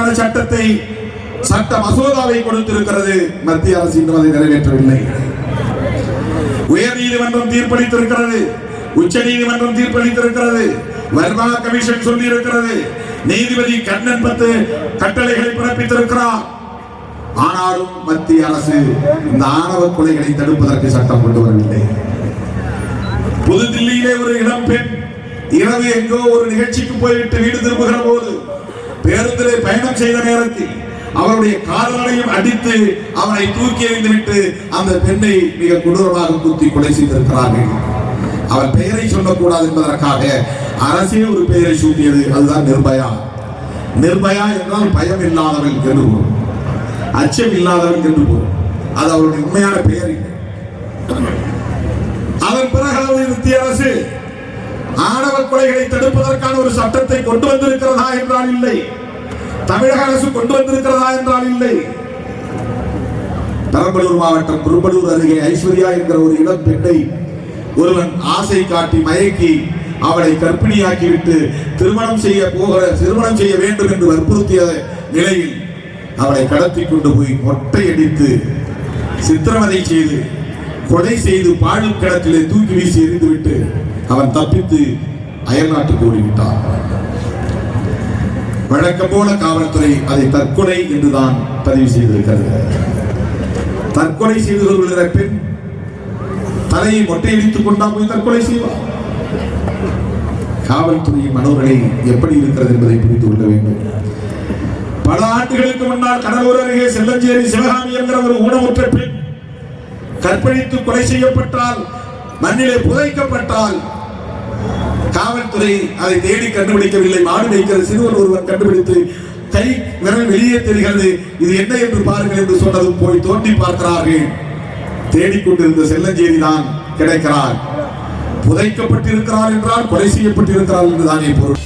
இதற்கான சட்டத்தை சட்ட மசோதாவை கொடுத்திருக்கிறது மத்திய அரசு இன்னும் அதை நிறைவேற்றவில்லை. உயர் நீதிமன்றம் தீர்ப்பளித்திருக்கிறது, உச்ச நீதிமன்றம் தீர்ப்பளித்திருக்கிறது, வர்மா கமிஷன் சொல்லி இருக்கிறது, நீதிபதி கண்ணன் 10 கட்டளைகளை பிறப்பித்திருக்கிறார். ஆனாலும் மத்திய அரசு இந்த ஆணவ கொலைகளை தடுப்பதற்கு சட்டம் கொண்டு வரவில்லை. புதுதில்லியிலே ஒரு இளம் பெண் இரவு எங்கோ ஒரு நிகழ்ச்சிக்கு போய்விட்டு வீடு திரும்புகிற போது பேருந்திலே பயணம் செய்த நேரத்தில் அவருடைய காதலனையும் அடித்து அவனை தூக்கி எறிந்துவிட்டு அந்த பெண்ணை மிக கொடூரமாக குத்தி கொலை செய்திருக்கிறார்கள். அவன் பெயரை சொல்லக்கூடாது என்பதற்காக அரசே ஒரு பெயரை சூட்டியது, அதுதான் நிர்பயா. நிர்பயா என்றால் பயம் இல்லாதவன் என்று பொருள், அச்சம் இல்லாதவன் என்று பொருள். அது அவருடைய உண்மையான பெயர் இல்லை. அதன் பிறகு மத்திய அரசு ஆணவ கொலைகளை தடுப்பதற்கான ஒரு சட்டத்தை கொண்டு வந்திருக்கிறதா என்றால் இல்லை. தமிழக அரசு கொண்டு வந்திருக்கிறதா என்றால் இல்லை. பெரம்பலூர் மாவட்டம் குரும்பலூர் அருகே ஐஸ்வர்யா என்கிற ஒரு இளம் பெண்ணை ஒருவன் ஆசை காட்டி மயக்கி அவளை கர்ப்பிணியாக்கிவிட்டு திருமணம் செய்ய வேண்டும் என்று வற்புறுத்திய நிலையில் அவளை கடத்தி கொண்டு போய் மொட்டையடித்து சித்திரவதை செய்து கொலை செய்து பாழும் கிணற்றிலே தூக்கி வீசி எறிந்துவிட்டு அவன் தப்பித்து அயல்நாட்டுக்கு ஓடிவிட்டான். வழக்கம் போல காவல்துறை அதை தற்கொலை என்றுதான் பதிவு செய்திருக்கிறது. தற்கொலை செய்து கொள்கிற பெண் தலையை மொட்டையடித்துக் கொண்டா போய் தற்கொலை செய்வார். காவல்துறையின் மனோநிலை எப்படி இருக்கிறது என்பதை புரிந்து கொள்ள வேண்டும். பல ஆண்டுகளுக்கு முன்னால் கடலூர் அருகே செல்லஞ்சேரி சிவகாமி என்கிற ஒரு ஊனமுற்ற பெண் கற்பழித்து கொலை செய்யப்பட்டால், மண்ணிலே புதைக்கப்பட்டால் காவல்துறை அதை தேடி கண்டுபிடிக்கவில்லை. மாடு வைக்கிற சிறுவன் ஒருவன் கண்டுபிடித்து கை விரல் வெளியே தெரிகிறது, இது என்ன என்று பாருங்கள் என்று சொன்னதும் போய் தோண்டி பார்க்கிறார்கள். தேடிக்கொண்டிருந்த செல்லஞ்சேரி தான் கிடைக்கிறார். புதைக்கப்பட்டிருக்கிறார் என்றால் கொலை செய்யப்பட்டிருக்கிறார் என்றுதானே பொருள்.